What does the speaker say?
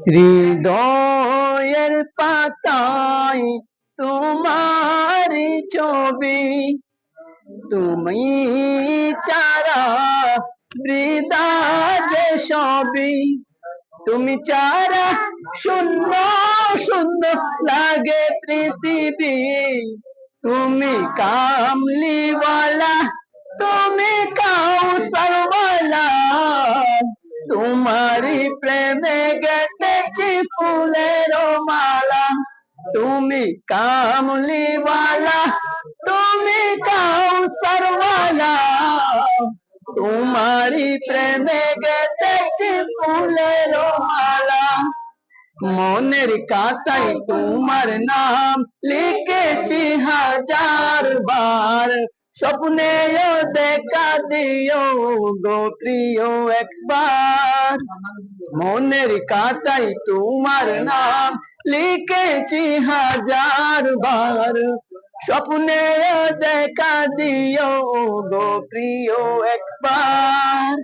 হৃদয়ের পাতায় তোমার ছবি, তুমি চারা বৃদাজ সবই, তুমি চারা শূন্য শূন্য লাগে পৃথিবী, তুমি কামলিওয়ালা, তুমি কাউসারওয়ালা, তোমারই প্রেমে গেঁথেছি ফুলের মালা, তুমি কামলিওয়ালা, তুমি কাউসারওয়ালা, তোমারই প্রেমে গেঁথেছি ফুলের মালা। মনের খাতায় তোমার নাম লিখেছি হাজার বার, স্বপ্নেও দেখা দিও গো প্রিয় একবার। মনের খাতায় তোমার নাম লিখেছি হাজার বার, স্বপ্নেও দেখা দিও গো প্রিয় একবার।